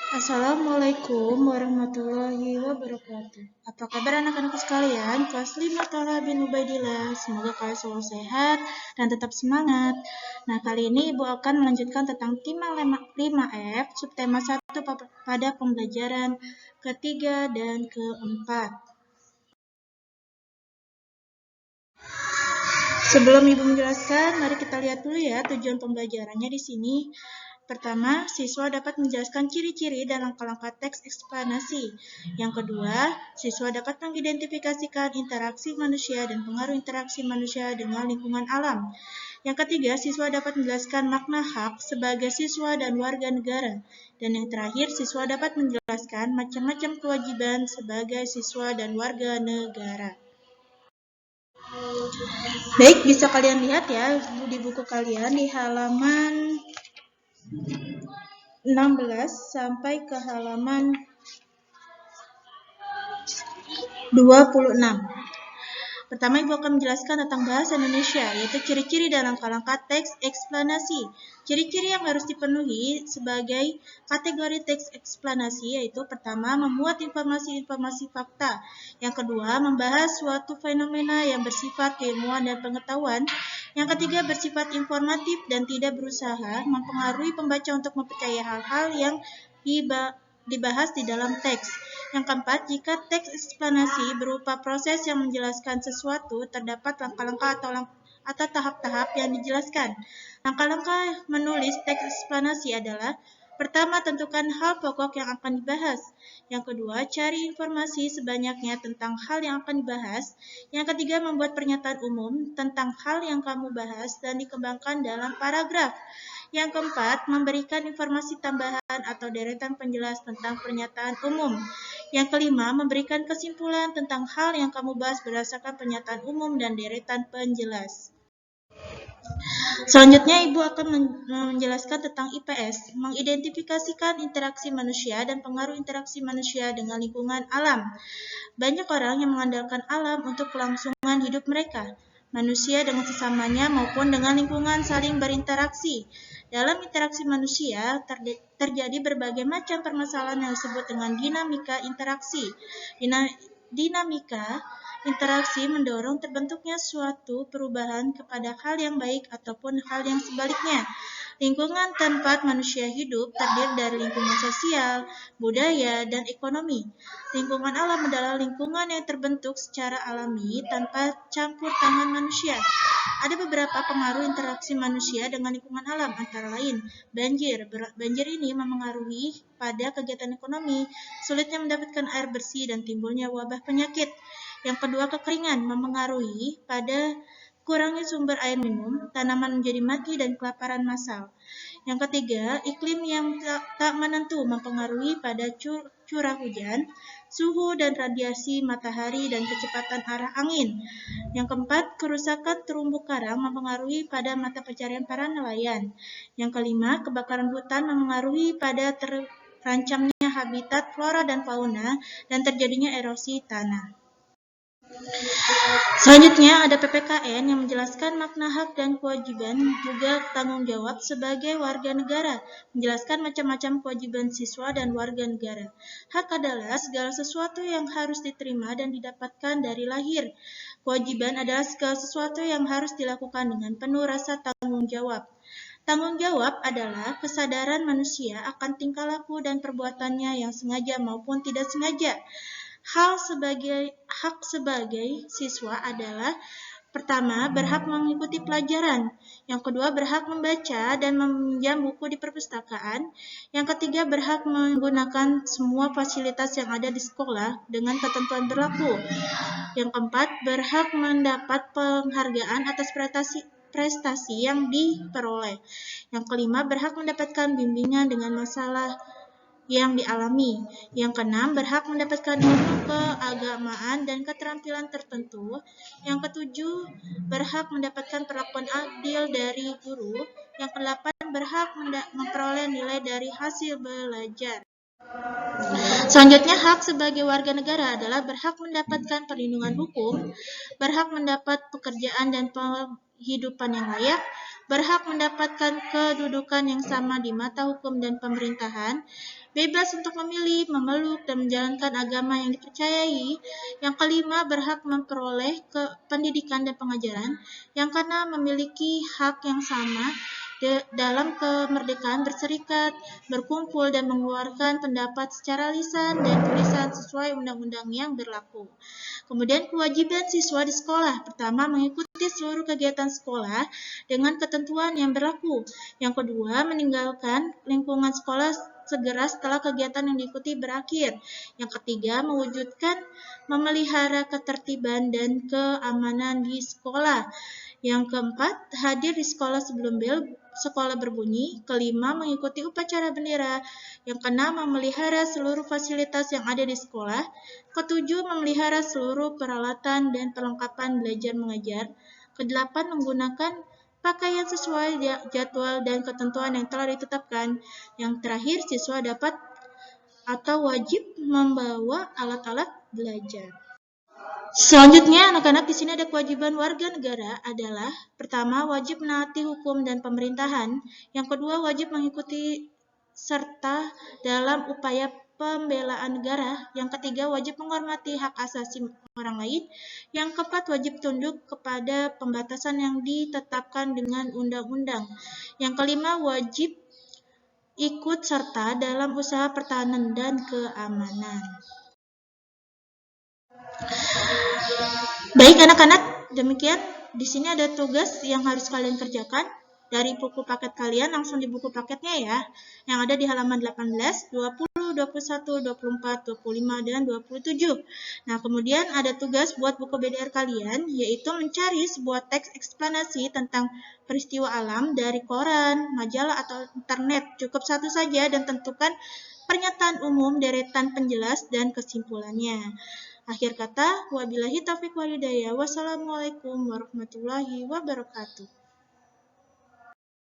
Assalamualaikum warahmatullahi wabarakatuh. Apa kabar anak-anak sekalian? Kelas 5 Talha bin Ubaidillah. Semoga kalian selalu sehat dan tetap semangat. Nah, kali ini Ibu akan melanjutkan tentang tema 5F, subtema 1 pada pembelajaran ketiga dan keempat. Sebelum Ibu menjelaskan, mari kita lihat dulu ya tujuan pembelajarannya di sini. Pertama, siswa dapat menjelaskan ciri-ciri dan langkah-langkah teks eksplanasi. Yang kedua, siswa dapat mengidentifikasikan interaksi manusia dan pengaruh interaksi manusia dengan lingkungan alam. Yang ketiga, siswa dapat menjelaskan makna hak sebagai siswa dan warga negara. Dan yang terakhir, siswa dapat menjelaskan macam-macam kewajiban sebagai siswa dan warga negara. Baik, bisa kalian lihat ya di buku kalian di halaman 16 sampai ke halaman 26. Pertama, Ibu akan menjelaskan tentang bahasa Indonesia, yaitu ciri-ciri dan langkah-langkah teks eksplanasi. Ciri-ciri yang harus dipenuhi sebagai kategori teks eksplanasi yaitu pertama, memuat informasi-informasi fakta. Yang kedua, membahas suatu fenomena yang bersifat keilmuan dan pengetahuan. Yang ketiga, bersifat informatif dan tidak berusaha mempengaruhi pembaca untuk mempercayai hal-hal yang dibahas di dalam teks. Yang keempat, jika teks eksplanasi berupa proses yang menjelaskan sesuatu, terdapat langkah-langkah atau tahap-tahap yang dijelaskan. Langkah-langkah menulis teks eksplanasi adalah: pertama, tentukan hal pokok yang akan dibahas. Yang kedua, cari informasi sebanyaknya tentang hal yang akan dibahas. Yang ketiga, membuat pernyataan umum tentang hal yang kamu bahas dan dikembangkan dalam paragraf. Yang keempat, memberikan informasi tambahan atau deretan penjelas tentang pernyataan umum. Yang kelima, memberikan kesimpulan tentang hal yang kamu bahas berdasarkan pernyataan umum dan deretan penjelas. Selanjutnya, Ibu akan menjelaskan tentang IPS, mengidentifikasikan interaksi manusia dan pengaruh interaksi manusia dengan lingkungan alam. Banyak orang yang mengandalkan alam untuk kelangsungan hidup mereka. Manusia dengan sesamanya maupun dengan lingkungan saling berinteraksi. Dalam interaksi manusia, terjadi berbagai macam permasalahan yang disebut dengan dinamika interaksi. Dinamika interaksi mendorong terbentuknya suatu perubahan kepada hal yang baik ataupun hal yang sebaliknya. Lingkungan tempat manusia hidup terdiri dari lingkungan sosial, budaya, dan ekonomi. Lingkungan alam adalah lingkungan yang terbentuk secara alami tanpa campur tangan manusia. Ada beberapa pengaruh interaksi manusia dengan lingkungan alam, antara lain banjir. Banjir ini memengaruhi pada kegiatan ekonomi, sulitnya mendapatkan air bersih, dan timbulnya wabah penyakit. Yang kedua, kekeringan memengaruhi pada kurangnya sumber air minum, tanaman menjadi mati, dan kelaparan massal. Yang ketiga, iklim yang tak menentu mempengaruhi pada curah hujan, suhu dan radiasi matahari, dan kecepatan arah angin. Yang keempat, kerusakan terumbu karang mempengaruhi pada mata pencarian para nelayan. Yang kelima, kebakaran hutan mempengaruhi pada terancamnya habitat flora dan fauna dan terjadinya erosi tanah. Selanjutnya ada PPKN yang menjelaskan makna hak dan kewajiban, juga tanggung jawab sebagai warga negara, menjelaskan macam-macam kewajiban siswa dan warga negara. Hak adalah segala sesuatu yang harus diterima dan didapatkan dari lahir. Kewajiban adalah segala sesuatu yang harus dilakukan dengan penuh rasa tanggung jawab. Tanggung jawab adalah kesadaran manusia akan tingkah laku dan perbuatannya yang sengaja maupun tidak sengaja. Hak sebagai siswa adalah: pertama, berhak mengikuti pelajaran. Yang kedua, berhak membaca dan meminjam buku di perpustakaan. Yang ketiga, berhak menggunakan semua fasilitas yang ada di sekolah dengan ketentuan berlaku. Yang keempat, berhak mendapat penghargaan atas prestasi yang diperoleh. Yang kelima, berhak mendapatkan bimbingan dengan masalah yang dialami. Yang keenam, berhak mendapatkan ilmu keagamaan dan keterampilan tertentu. Yang ketujuh, berhak mendapatkan perlakuan adil dari guru. Yang kedelapan, berhak memperoleh nilai dari hasil belajar. Selanjutnya, hak sebagai warga negara adalah berhak mendapatkan perlindungan hukum, berhak mendapat pekerjaan dan penghidupan yang layak, berhak mendapatkan kedudukan yang sama di mata hukum dan pemerintahan, bebas untuk memilih, memeluk, dan menjalankan agama yang dipercayai. Yang kelima, berhak memperoleh pendidikan dan pengajaran. Yang keenam, memiliki hak yang sama dalam kemerdekaan berserikat, berkumpul, dan mengeluarkan pendapat secara lisan dan tulisan sesuai undang-undang yang berlaku. Kemudian kewajiban siswa di sekolah. Pertama, mengikuti seluruh kegiatan sekolah dengan ketentuan yang berlaku. Yang kedua, meninggalkan lingkungan sekolah segera setelah kegiatan yang diikuti berakhir. Yang ketiga, memelihara ketertiban dan keamanan di sekolah. Yang keempat, hadir di sekolah sebelum bel sekolah berbunyi. Kelima, mengikuti upacara bendera. Yang keenam, memelihara seluruh fasilitas yang ada di sekolah. Ketujuh, memelihara seluruh peralatan dan perlengkapan belajar mengajar. Kedelapan, menggunakan pakaian sesuai jadwal dan ketentuan yang telah ditetapkan. Yang terakhir, siswa dapat atau wajib membawa alat-alat belajar. Selanjutnya, anak-anak, di sini ada kewajiban warga negara adalah: pertama, wajib menaati hukum dan pemerintahan. Yang kedua, wajib mengikuti serta dalam upaya pembelaan negara. Yang ketiga, wajib menghormati hak asasi orang lain. Yang keempat, wajib tunduk kepada pembatasan yang ditetapkan dengan undang-undang. Yang kelima, wajib ikut serta dalam usaha pertahanan dan keamanan. Baik anak-anak, demikian di sini ada tugas yang harus kalian kerjakan dari buku paket kalian, langsung di buku paketnya ya, yang ada di halaman 18, 20, 21, 24, 25, dan 27. Nah, kemudian ada tugas buat buku BDR kalian, yaitu mencari sebuah teks eksplanasi tentang peristiwa alam dari koran, majalah, atau internet. Cukup satu saja dan tentukan pernyataan umum, deretan penjelas, dan kesimpulannya. Akhir kata, wabillahi taufiq wal hidayah. Wassalamualaikum warahmatullahi wabarakatuh.